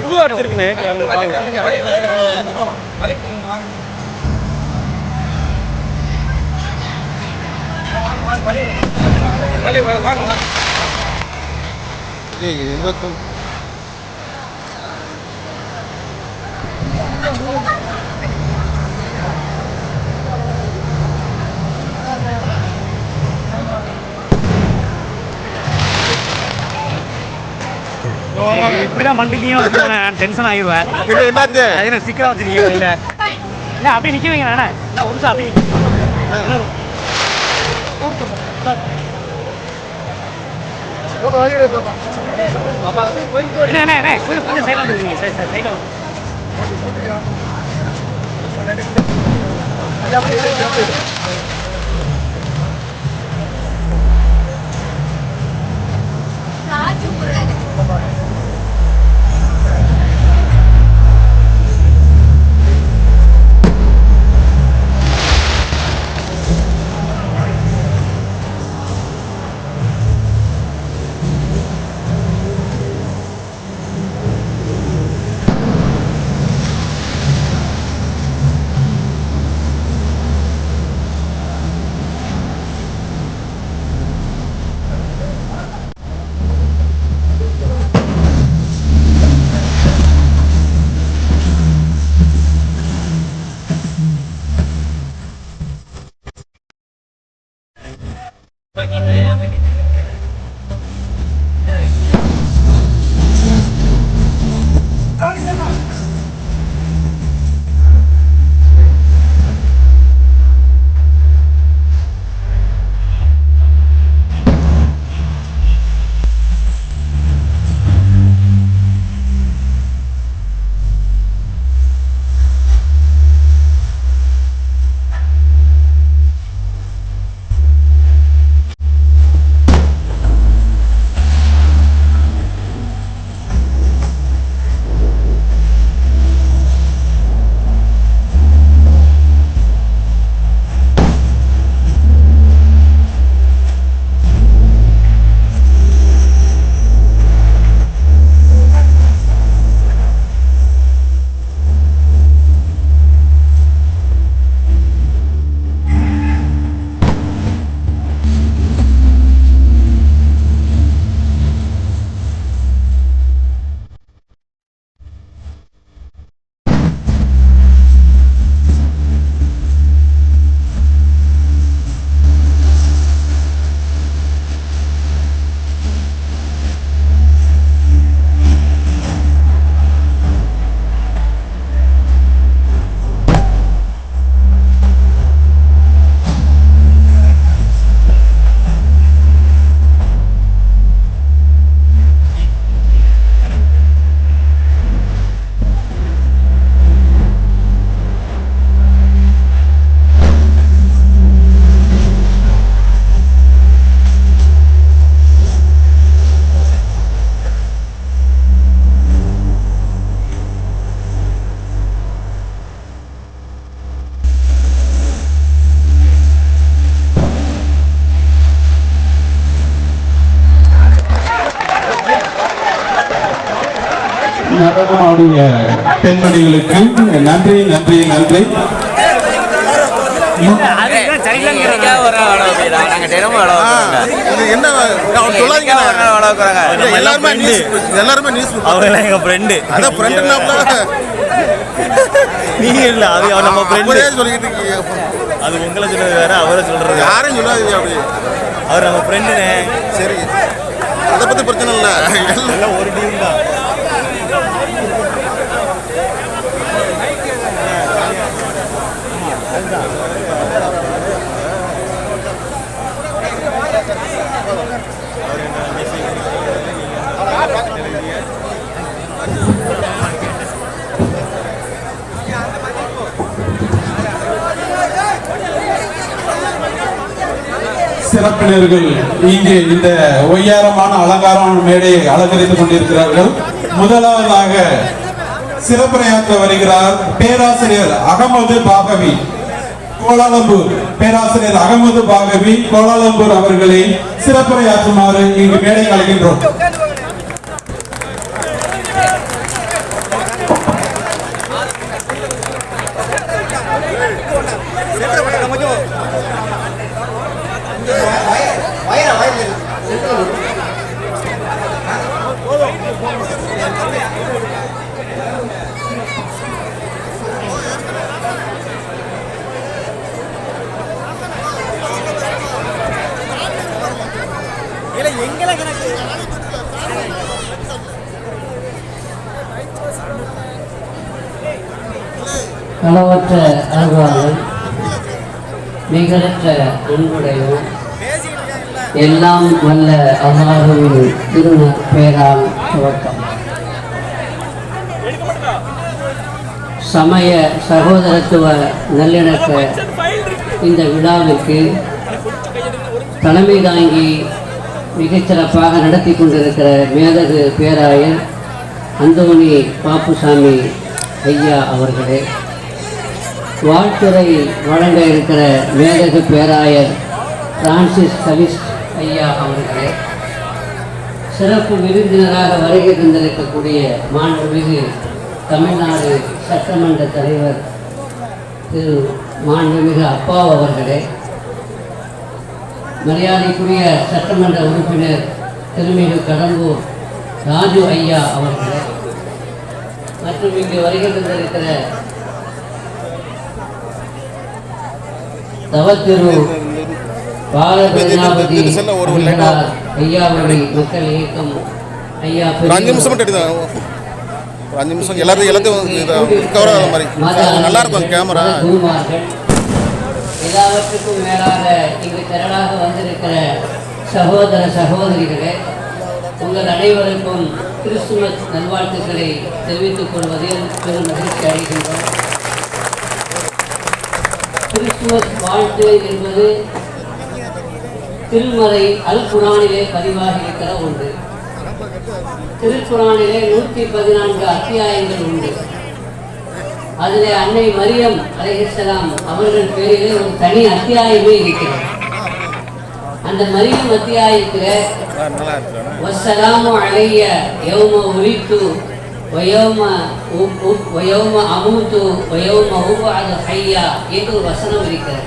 புது அடிச்சிருக்குண்ணே. இப்படிதான் மண்டிக்கையும் டென்ஷன் ஆயிடுவேன். என்ன சிக்கலா வச்சிருக்கீங்க இல்லை அப்படியே நிக்க வைங்க. நானே ஒரு நிமிஷம் அப்படியே கொஞ்சம் சைலண்ட் இருக்கீங்க. சரி சார் சைலண்ட். நடனமாடிய பெண்மணிகளுக்கு நன்றி நன்றி நன்றி. நீங்க இல்ல அது நம்ம ஃப்ரெண்ட் சொல்லிட்டு அது உங்களை சொல்றது வேற, அவரை சொல்றது யாரும் சொல்லாதீங்க. அப்படி அவர் நம்ம ஃப்ரெண்டுனே. சரி, அதை பத்தி பிரச்சனை இல்லை, எல்லாம் ஒரு டீம் தான். சிறப்பினர்கள் இங்கே இந்த ஒய்யாரமான அலங்காரமான மேடையை அலங்கரித்துக் கொண்டிருக்கிறார்கள். முதலாவதாக சிறப்புரையாற்ற வருகிறார் பேராசிரியர் அகமது பாகவி கோலாலம்பூர். பேராசிரியர் அகமது பாகவி கோலாலம்பூர் அவர்களை சிறப்புரையாற்றுமாறு இங்கு மேடை அழைக்கின்றோம். அளவற்ற அருள்வாளன், நிகரற்ற அன்புடையோன், எல்லாம் வல்ல அல்லாஹ்வின் திருநற்பெயரால் துவக்கம். சமய சகோதரத்துவ நல்லிணக்க இந்த விழாவிற்கு தலைமை தாங்கி மிகச்சிறப்பாக நடத்தி கொண்டிருக்கிற மேதகு பேராயர் அந்தோணி பாப்புசாமி ஐயா அவர்களே, வாழ்த்துறை வழங்க இருக்கிற மேதகு பேராயர் பிரான்சிஸ் கலிஸ்ட் ஐயா அவர்களே, சிறப்பு விருந்தினராக வருகை தந்திருக்கக்கூடிய மாண்புமிகு தமிழ்நாடு சட்டமன்ற தலைவர் திரு மாண்புமிகு அப்பா அவர்களே, மரியாதைக்குரிய சட்டமன்ற உறுப்பினர் திருமிகு கடம்பூர் ராஜு ஐயா அவர்களே, மற்றும் இங்கு வருகை தந்திருக்கிற தவத்திரு பாலபிரஜாபதி ஐயா அவர்களை மக்கள் இயக்கம் ஐயா எல்லாவற்றுக்கும் மேலாக இங்கு திரளாக வந்திருக்கிற சகோதர சகோதரிகளே, உங்கள் அனைவருக்கும் கிறிஸ்துமஸ் நல்வாழ்த்துக்களை தெரிவித்துக் கொள்வதில் பெரும் மகிழ்ச்சி அடைகின்றோம். கிறிஸ்துமஸ் வாழ்த்து என்பது திருமறை அல் குரானிலே பதிவாகி இருக்கிற ஒன்று. திருக்குரானிலே 114 அத்தியாயங்கள் உண்டு. அதிலே அன்னை மரியம் அலைஹிஸ்ஸலாம் அவர்கள் பேரிலே ஒரு தனி அத்தியாயமே இருக்கிறது. அந்த மரியம் அத்தியாயத்தில் வஸ்ஸலாமு அலைய யௌம உலித்து வயௌம அமூத்து வயௌம உபஅது ஹய்யா என்று ஒரு வசனம் இருக்கிறது.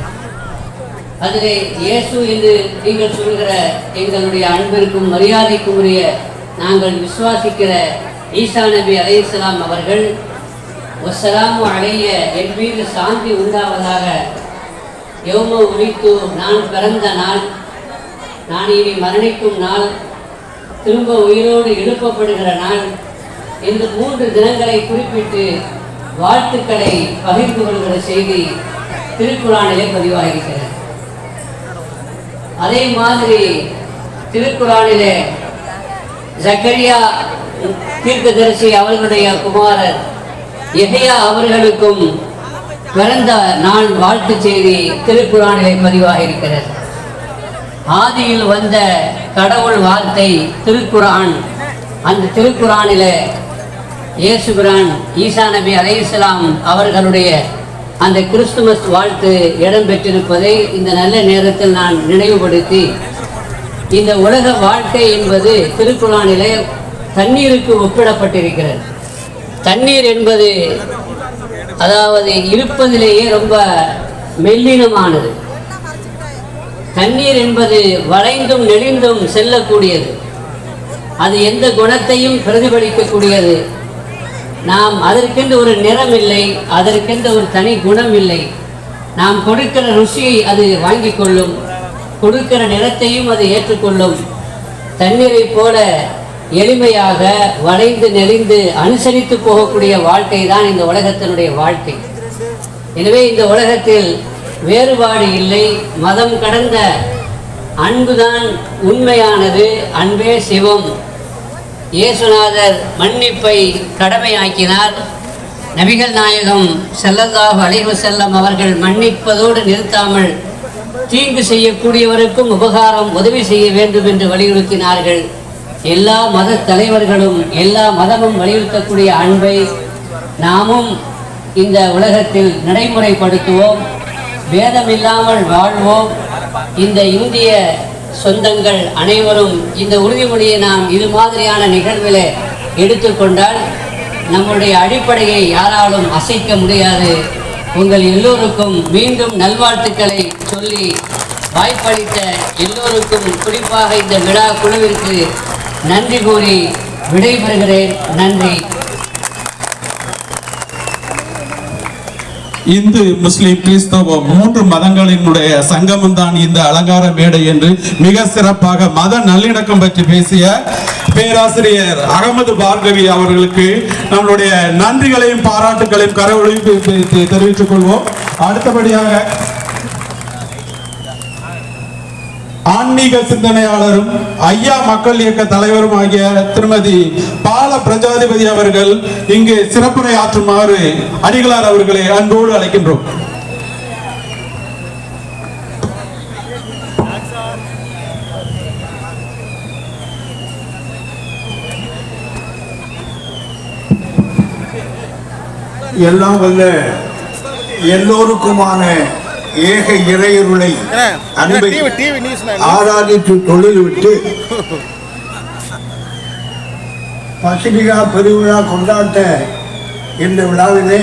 அதிலே இயேசு என்று நீங்கள் சொல்கிற எங்களுடைய அன்பிற்கும் மரியாதைக்கும் உரிய நாங்கள் விசுவாசிக்கிற ஈசா நபி அலைஹிஸ்ஸலாம் அவர்கள் வஸ்ஸலாமு அலைய என் மீது சாந்தி உண்டாவதாக, யௌம உலித்து நான் பிறந்த நாள், நான் இனி மரணிக்கும் நாள், திரும்ப உயிரோடு எழுப்பப்படுகிற நாள் என்று 3 தினங்களை குறிப்பிட்டு வாழ்த்துக்களை பகிர்ந்து கொள்கிற செய்தி திருக்குரானிலே பதிவாகியிருக்கிறது. அதே மாதிரி திருக்குரானிலே ஜக்கரியா தீர்க்கதரிசி அவர்களுடைய குமாரர் யெஹ்யா அவர்களுக்கும் பிறந்த நாள் வாழ்த்து செய்தி திருக்குரானிலே பதிவாகியிருக்கிறது. ஆதியில் வந்த கடவுள் வார்த்தை திருக்குரான். அந்த திருக்குரானிலே இயேசுபிரான் ஈசா நபி அலைஹிஸ்ஸலாம் அவர்களுடைய அந்த கிறிஸ்துமஸ் வாழ்த்து இடம்பெற்றிருப்பதை இந்த நல்ல நேரத்தில் நான் நினைவுபடுத்தி, இந்த உலக வாழ்க்கை என்பது திருக்குரானிலே தண்ணீருக்கு ஒப்பிடப்பட்டிருக்கிறது. தண்ணீர் என்பது அதாவது இருப்பதிலேயே ரொம்ப மெல்லினமானது. தண்ணீர் என்பது வளைந்தும் நெளிந்தும் செல்லக்கூடியது. அது எந்த குணத்தையும் பிரதிபலிக்கக்கூடியது. நாம் அதற்கென்று ஒரு நிறம் இல்லை, அதற்கென்று ஒரு தனி குணம் இல்லை. நாம் கொடுக்கிற ருசியை அது வாங்கி கொள்ளும், கொடுக்கிற நிறத்தையும் அது ஏற்றுக்கொள்ளும். தண்ணீரை போல எளிமையாக வளைந்து நெளிந்து அனுசரித்து போகக்கூடிய வாழ்க்கை தான் இந்த உலகத்தினுடைய வாழ்க்கை. எனவே இந்த உலகத்தில் வேறுபாடு இல்லை, மதம் கடந்த அன்புதான் உண்மையானது, அன்பே சிவம். இயேசுநாதர் மன்னிப்பை கடமையாக்கினார். நபிகள் நாயகம் ஸல்லல்லாஹு அலைஹி வஸல்லம் அவர்கள் மன்னிப்பதோடு நிறுத்தாமல் தீங்கு செய்யக்கூடியவருக்கும் உபகாரம் உதவி செய்ய வேண்டும் என்று வலியுறுத்தினார்கள். எல்லா மத தலைவர்களும் எல்லா மதமும் வலியுறுத்தக்கூடிய அன்பை நாமும் இந்த உலகத்தில் நடைமுறைப்படுத்துவோம். பேதமில்லாமல் வாழ்வோம். இந்த இந்திய சொந்தங்கள் அனைவரும் இந்த உறுதிமொழியை நாம் இது மாதிரியான நிகழ்வில் எடுத்துக்கொண்டால் நம்முடைய அடிப்படையை யாராலும் அசைக்க முடியாது. உங்கள் எல்லோருக்கும் மீண்டும் நல்வாழ்த்துக்களை சொல்லி வாய்ப்பளித்த எல்லோருக்கும் குறிப்பாக இந்த விழா குழுவிற்கு நன்றி கூறி விடைபெறுகிறேன். நன்றி. இந்து முஸ்லிம் கிறிஸ்தவம் 3 மதங்களினுடைய சங்கமம் தான் இந்த அலங்கார மேடை என்று மிக சிறப்பாக மத நல்லிணக்கம் பற்றி பேசிய பேராசிரியர் அகமது பார்கவி அவர்களுக்கு நம்மளுடைய நன்றிகளையும் பாராட்டுகளையும் கரவொலிப்பு தெரிவித்துக் கொள்வோம். அடுத்தபடியாக ஆன்மீக சிந்தனையாளரும் ஐயா மக்கள் இயக்க தலைவரும் ஆகிய திருமதி பால பிரஜாதிபதி அவர்கள் இங்கு சிறப்புரை ஆற்றுமாறு அடிகளார் அவர்களை அன்போடு அழைக்கின்றோம். எல்லாம் வல்ல எல்லோருக்குமான ஏக இறையருளை அன்பை ஆராதித்து தொழில் விட்டு பசிபிகா பெருவிழா கொண்டாட்ட இந்த விழாவிலே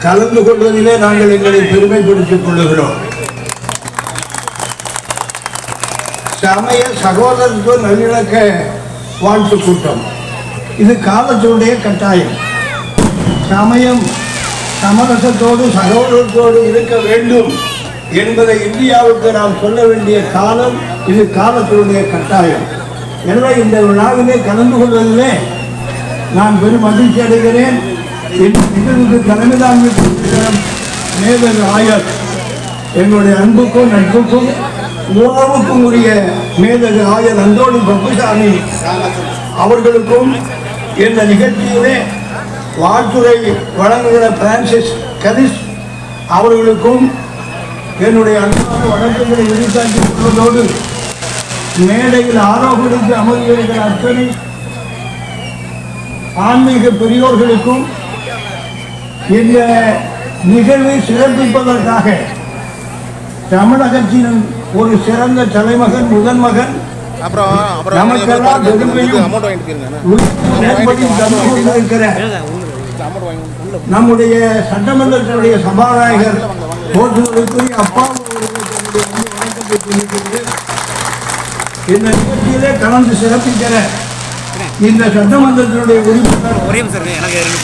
கலந்து கொள்வதிலே நாங்கள் எங்களை பெருமைப்படுத்திக் கொள்ளுகிறோம். சமய சகோதரத்துவ நல்லிணக்க வாழ்த்து கூட்டம் இது காலத்துடைய கட்டாயம். சமயம் சமரசத்தோடு சகோதரத்தோடு இருக்க வேண்டும் என்பதை இந்தியாவுக்கு நாம் சொல்ல வேண்டிய காலம் இது காலத்தினுடைய கட்டாயம். எனவே இந்த விழாவிலே கலந்து கொள்வதிலே நான் பெரும் மகிழ்ச்சி அடைகிறேன். நிகழ்வுக்கு தலைமை தாங்கி மேதகு ஆயர் எங்களுடைய அன்புக்கும் நட்புக்கும் உறவுக்கும் உரிய மேதகு ஆயர் அந்தோணி பப்புசாமி அவர்களுக்கும் இந்த நிகழ்ச்சியிலே வாழ்த்துறை வழங்குகிற பிரான்சிஸ் கரிஸ் அவர்களுக்கும் என்னுடைய அன்பான வணக்கங்களை எதிர்த்தாக்கிக் கொள்வதோடு மேடையில் ஆரோகணித்து அமர்ந்திருக்கிற அத்தனை ஆன்மீக பெரியோர்களுக்கும் இந்த நிகழ்வை சிறப்பிப்பதற்காக தமிழகத்தின் ஒரு சிறந்த தலைமகன் முதன் மகன் நமக்கெல்லாம் பெருமையும் இருக்கிற நம்முடைய சட்டமன்றத்தினுடைய சபாநாயகர் போற்றுவதற்குரிய அப்பா இந்த நிகழ்ச்சியிலே கலந்து சிறப்பிக்கிற இந்த சட்டமன்றத்தினுடைய உறுப்பினர்